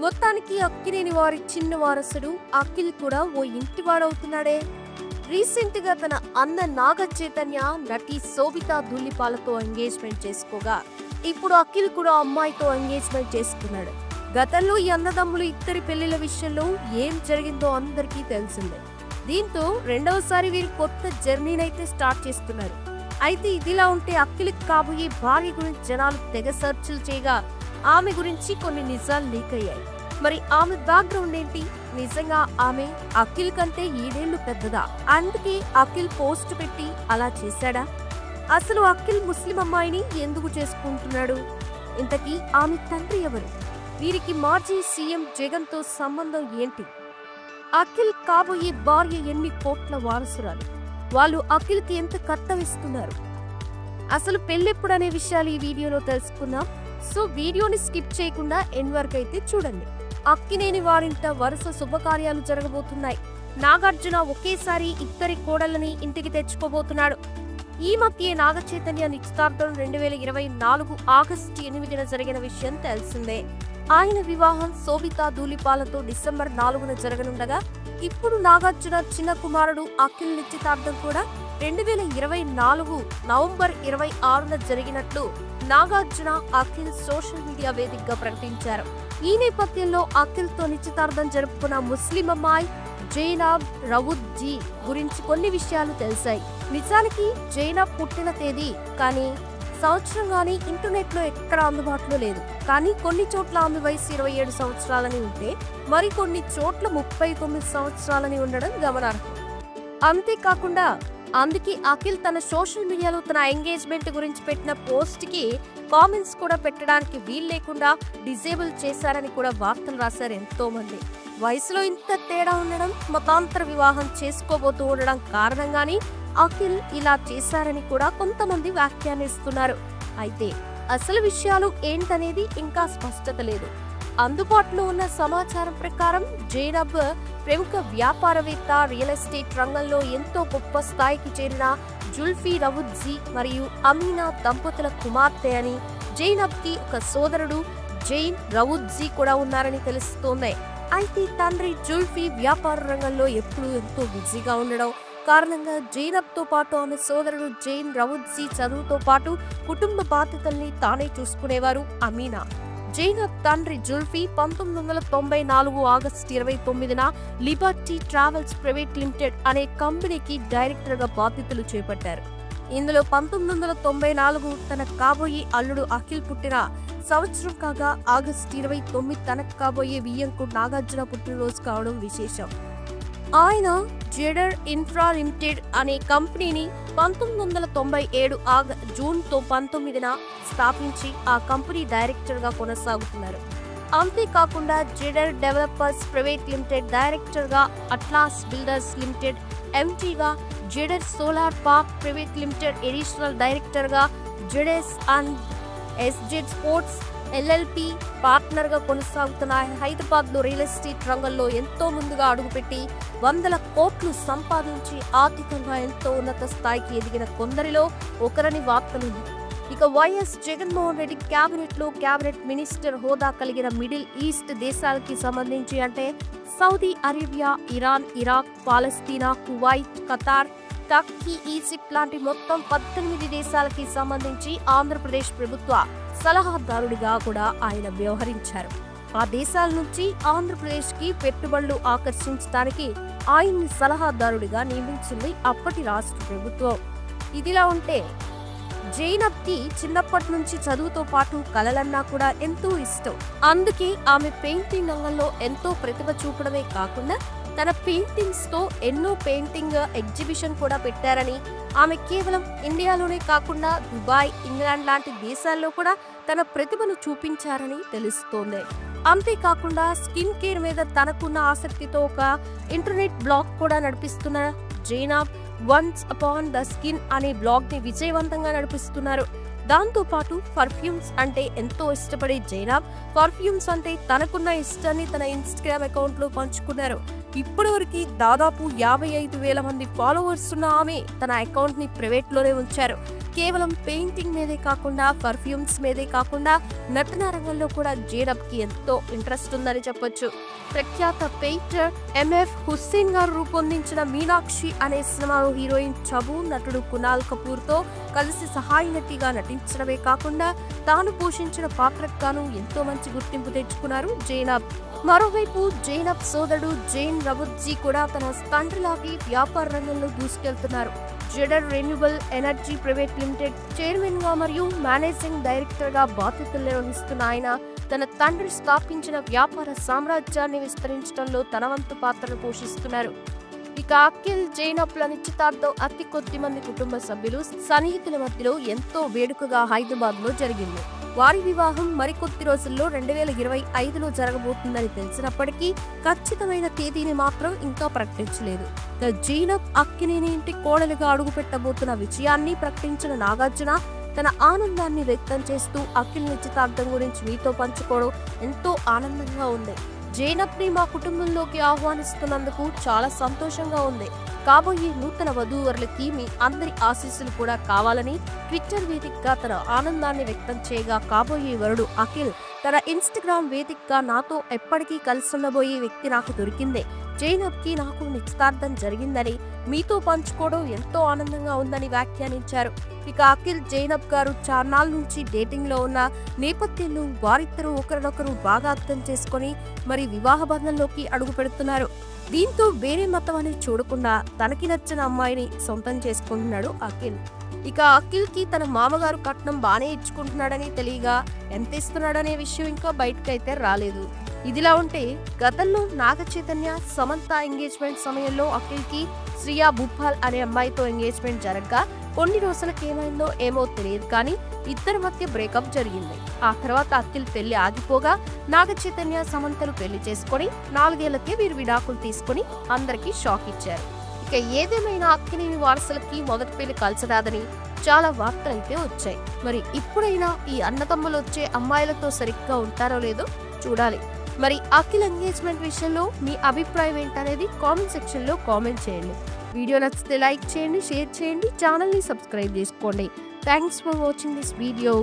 మొత్తానికి అక్కినేని వారి చిన్న వారసుడు అఖిల్ కూడా ఓ ఇంటివాడవుతున్నాడే. రీసెంట్ గా తన అన్న నాగ చైతన్య నటి శోభితా ధూళిపాలతో ఎంగేజ్మెంట్ చేసుకోగా ఇప్పుడు అఖిల్ కూడా అమ్మాయితో ఎంగేజ్మెంట్ చేసుకున్నాడు. గతంలో ఈ అన్నదమ్ములు ఇద్దరి పెళ్లిల విషయంలో ఏం జరిగిందో అందరికీ తెలిసిందే. దీంతో రెండవసారి వీరు కొత్త జర్నీనైతే స్టార్ట్ చేస్తున్నారు. అయితే ఇదిలా ఉంటే అఖిల్ కాబోయే భార్య గురించి జనాలు తెగ సెర్చ్లు చేయగా ఆమె గురించి కొన్ని నిజాలు లీక్ అయ్యాయి. మరి ఆమె బ్యాక్గ్రౌండ్ ఏంటి? నిజంగా ఆమె అఖిల్ కంటే 7 ఏళ్లు పెద్దదా? అందుకే అఖిల్ పోస్ట్ పెట్టి అలా చేశాడా? అసలు అఖిల్ ముస్లిం అమ్మాయిని ఎందుకు చేసుకుంటున్నాడు? ఇంతకీ ఆమె తండ్రి ఎవరు? వీరికి మాజీ సీఎం జగన్ తో సంబంధం ఏంటి? అఖిల్ కాబోయే భార్య ఎన్ని కోట్ల వారసురాలు? వాళ్ళు అఖిల్ కి ఎంత కట్టవిస్తున్నారు? అసలు పెళ్ళెప్పుడనే విషయాలు ఈ వీడియోలో తెలుసుకుందాం. సో వీడియోని స్కిప్ చేయకుండా ఎండ్ వరకు అయితే చూడండి. అక్కినేని వారింట వరుస శుభకార్యాలు జరగబోతున్నాయి. నాగార్జున ఒకేసారి ఇద్దరి కోడళ్ళని ఇంటికి తెచ్చుకోబోతున్నాడు. ఈ మధ్య నాగ చైతన్య నిశ్చితార్థం 2024 ఆగస్టు 8న జరిగిన విషయం తెలిసిందే. ఆయన వివాహం శోభితా ధూళిపాలతో డిసెంబర్ 4న జరగనుండగా ఇప్పుడు నాగార్జున చిన్న కుమారుడు అఖిల్ నిశ్చితార్థం కూడా 2024 నవంబర్ 26న జరిగినట్లు నాగార్జున అఖిల్ సోషల్ మీడియా వేదికగా ప్రకటించారు. ఈ నేపథ్యంలో అఖిల్ తో నిశ్చితార్థం జరుపుకున్న ముస్లిం అమ్మాయి జైనబ్ రవుద్ జీ గురించి కొన్ని విషయాలు తెలిసాయి. నిజానికి జైనబ్ పుట్టిన తేదీ కానీ సంవత్సరం గానీ ఇంటర్నెట్ లో ఎక్కడ అందుబాటులో లేదు. కానీ కొన్ని చోట్ల ఆమె వయసు 27 సంవత్సరాలని ఉంటే మరికొన్ని చోట్ల 39 సంవత్సరాలని ఉండడం గమనార్హం. అంతేకాకుండా అందుకే అఖిల్ తన సోషల్ మీడియాలో తన ఎంగేజ్మెంట్ గురించి పెట్టిన పోస్ట్ కి కామెంట్స్ కూడా పెట్టడానికి వీలు లేకుండా డిజేబుల్ చేశారని కూడా వార్తలు రాశారు ఎంతో మంది. వయసులో ఇంత తేడా ఉండడం, మతాంతర వివాహం చేసుకోబోతూ ఉండడం కారణంగానే అఖిల్ ఇలా చేశారని కూడా కొంతమంది వ్యాఖ్యానిస్తున్నారు. అయితే అసలు విషయాలు ఏంటనేది ఇంకా స్పష్టత లేదు. అందుబాటులో ఉన్న సమాచారం ప్రకారం జైనబ్ ప్రముఖ వ్యాపారవేత్త, రియల్ ఎస్టేట్ రంగంలో ఎంతో గొప్ప స్థాయికి చేరిన జుల్ఫీ రవుద్ జీ మరియు అమీనా దంపతుల కుమార్తె అని, జైనబ్ కి ఒక సోదరుడు జైన్ రవుద్ జీ కూడా ఉన్నారని తెలుస్తోంది. అయితే తండ్రి జుల్ఫీ వ్యాపార రంగంలో ఎప్పుడూ ఎంతో బిజీగా ఉండడం కారణంగా జైనబ్ తో పాటు ఆమె సోదరుడు జైన్ రవుద్ జీ చదువుతో పాటు కుటుంబ బాధ్యతల్ని తానే చూసుకునేవారు. అమీనా జైనబ్ తండ్రి జుల్ఫీ 1994 ఆగస్టు 29న లిబర్టీ ట్రావెల్స్ ప్రైవేట్ లిమిటెడ్ అనే కంపెనీకి డైరెక్టర్ గా బాధ్యతలు చేపట్టారు. ఇందులో 1994 తన కాబోయే అల్లుడు అఖిల్ పుట్టిన సంవత్సరం కాగా ఆగస్టు 29 తనకు కాబోయే వియ్యంకు నాగార్జున పుట్టినరోజు కావడం విశేషం. ఆయన జెడర్ ఇన్ఫ్రా లిమిటెడ్ అనే కంపెనీని 1997 జూన్ 19న స్థాపించి ఆ కంపెనీ డైరెక్టర్ గా కొనసాగుతున్నారు. అంతేకాకుండా జెడర్ డెవలపర్స్ ప్రైవేట్ లిమిటెడ్ డైరెక్టర్ గా, అట్లాస్ బిల్డర్స్ లిమిటెడ్ ఎంటీగా, జెడర్ solar park private limited additional director గా, జెడెస్ and SZ sports LLP partner గా కొనసాగుతున్న హైదరాబాద్ లో రియల్ ఎస్టేట్ రంగంలో ఎంతో ముందుగా అడుగుపెట్టి 100 కోట్లు సంపాదించి ఆర్థికంగా ఎంతో ఉన్నత స్థాయికి ఎదిగిన కొందరిలో ఒకరని వార్తలుంది. ఇక వైఎస్ జగన్మోహన్ రెడ్డి క్యాబినెట్ లో క్యాబినెట్ మినిస్టర్ హోదా కలిగిన మిడిల్ ఈస్ట్ దేశాలకి సంబంధించి అంటే సౌదీ అరేబియా, ఇరాన్, ఇరాక్, పాలస్తీనా, కువైట్, ఖతార్, టర్కీ, ఈజిప్ట్ లాంటి మొత్తం 18 దేశాలకి సంబంధించి ఆంధ్రప్రదేశ్ ప్రభుత్వ సలహాదారుడిగా కూడా ఆయన వ్యవహరించారు. ఆ దేశాల నుంచి ఆంధ్రప్రదేశ్ కి పెట్టుబడులు ఆకర్షించడానికి ఆయన్ని సలహాదారుడిగా నియమించింది అప్పటి రాష్ట్ర ప్రభుత్వం. ఇదిలా ఉంటే జైనబ్ కి చిన్నప్పటి నుంచి చదువుతో పాటు కళలన్నా కూడా ఎంతో ఇష్టం. అందుకే ఆమె పెయింటింగ్ రంగంలో ఎంతో ప్రతిభ చూపడమే కాకుండా తన పెయింటింగ్స్ తో ఎన్నో పెయింటింగ్ ఎగ్జిబిషన్ కూడా పెట్టారని, ఆమె కేవలం ఇండియాలోనే కాకుండా దుబాయ్, ఇంగ్లాండ్ లాంటి దేశాల్లో కూడా తన ప్రతిభను చూపించారని తెలుస్తోంది. అంతేకాకుండా స్కిన్ కేర్ మీద తనకున్న ఆసక్తితో ఒక ఇంటర్నెట్ బ్లాగ్ కూడా నడిపిస్తున్న Zainab once upon the skin అనే బ్లాగ్ ని విజయవంతంగా నడిపిస్తున్నారు. దాంతో పాటు పర్ఫ్యూమ్స్ అంటే ఎంతో ఇష్టపడే జైనబ్ పర్ఫ్యూమ్స్ అంటే తనకున్న ఇష్టాన్ని తన ఇన్స్టాగ్రామ్ అకౌంట్ లో పంచుకున్నారు. ఇప్పటివరకు దాదాపు 55,000 మంది ఫాలోవర్స్ ఉన్న ఆమె తన అకౌంట్ ని ప్రైవేట్ లోనే ఉంచారు. కేవలం పెయింటింగ్ మీదే కాకుండా పర్ఫ్యూమ్స్ మీదే కాకుండా నటన రంగంలో కూడా జైనబ్ కి ఎంతో ఇంట్రెస్ట్ ఉందని చెప్పొచ్చు. ప్రఖ్యాత పెయింటర్ ఎంఎఫ్ హుస్సేన్ గారు రూపొందించిన మీనాక్షి అనే సినిమాలో హీరోయిన్ చబు నటుడు కునాల్ కపూర్ తో కలిసి సహాయ నటిగా నటించడమే కాకుండా తాను పోషించిన పాత్రకు గాను ఎంతో మంచి గుర్తింపు తెచ్చుకున్నారు జైనబ్. మరోవైపు జైనబ్ సోదరుడు జైన్ రవుత్జీ కూడా తన తండ్రిలాగే వ్యాపార రంగంలో దూసుకెళ్తున్నారు. జెడర్ renewable energy private limited chairman గా మరియు మేనేజింగ్ డైరెక్టర్ గా బాధ్యతలు నిర్వహిస్తున్న ఆయన తన తండ్రి స్థాపించిన వ్యాపార సామ్రాజ్యాన్ని విస్తరించడంలో తన వంతు పాత్రను పోషిస్తున్నారు. ఇక అఖిల్ జైనబ్ల నిశ్చితార్థం అతి కొద్ది మంది కుటుంబ సభ్యులు సన్నిహితుల మధ్యలో ఎంతో వేడుకగా హైదరాబాద్ లో జరిగింది. వారి వివాహం మరికొద్ది రోజుల్లో 2025లో జరగబోతుందని తెలిసినప్పటికీ ఖచ్చితమైన తేదీని మాత్రం ఇంకా ప్రకటించలేదు. జైనబ్ అక్కినేని ఇంటి కోడలుగా అడుగు పెట్టబోతున్న విషయాన్ని ప్రకటించిన నాగార్జున తన ఆనందాన్ని వ్యక్తం చేస్తూ అఖిల్ నిశ్చితార్థం గురించి మీతో పంచుకోవడం ఎంతో ఆనందంగా ఉంది. జైనబ్ ని మా కుటుంబంలోకి ఆహ్వానిస్తున్నందుకు చాలా సంతోషంగా ఉంది. కాబోయే నూతన వధూవరులకి మీ అందరి ఆశీస్సులు కూడా కావాలని ట్విట్టర్ వేదికగా తన ఆనందాన్ని వ్యక్తం చేయగా, కాబోయే వరుడు అఖిల్ తన ఇన్స్టాగ్రామ్ వేదికగా నాతో ఎప్పటికీ కలిసి ఉండబోయే వ్యక్తి నాకు దొరికిందే. జైనబ్ కి నాకు నిశ్చితార్థం జరిగిందని మీతో పంచుకోవడం ఎంతో ఆనందంగా ఉందని వ్యాఖ్యానించారు. ఇక అఖిల్ జైనబ్ గారు చార్నాల్ నుంచి డేటింగ్ లో ఉన్న నేపథ్యంలో వారిద్దరూ ఒకరినొకరు బాగా అర్థం చేసుకుని మరి వివాహ బంధంలోకి అడుగు పెడుతున్నారు. దీంతో వేరే మతం అని చూడకుండా తనకి నచ్చిన అమ్మాయిని సొంతం చేసుకుంటున్నాడు అఖిల్. ఇక అఖిల్ కి తన మామగారు కట్నం బానే ఇచ్చుకుంటున్నాడని తెలియగా ఎంత ఇస్తున్నాడనే విషయం ఇంకా బయటకైతే రాలేదు. ఇదిలా ఉంటే గతంలో నాగ చైతన్య సమంత ఎంగేజ్మెంట్ సమయంలో అఖిల్ కి శ్రియా భూపాల్ అనే అమ్మాయితో ఎంగేజ్మెంట్ జరగగా కొన్ని రోజులకి ఏమైందో ఏమో తెలియదు కానీ ఇద్దరి మధ్య బ్రేకప్ జరిగింది. ఆ తర్వాత అఖిల్ పెళ్లి ఆగిపోగా నాగ చైతన్య సమంతలు పెళ్లి చేసుకుని 4 ఏళ్లకే వీరు విడాకులు తీసుకుని అందరికీ షాక్ ఇచ్చారు. ఇక ఏదేమైనా అక్కినేని వారసులకి మొదటి పెళ్లి కలిసిరాదని చాలా వార్తలైతే వచ్చాయి. మరి ఇప్పుడైనా ఈ అన్నతమ్ములు వచ్చే అమ్మాయిలతో సరిగ్గా ఉంటారో లేదో చూడాలి. మరి అఖిల్ ఎంగేజ్మెంట్ విషయంలో మీ అభిప్రాయం ఏంటనేది కామెంట్ సెక్షన్ లో కామెంట్ చేయండి. వీడియో నచ్చితే లైక్ చేయండి, షేర్ చేయండి, ఛానల్ ని సబ్స్క్రైబ్ చేసుకోండి. Thanks for watching this video.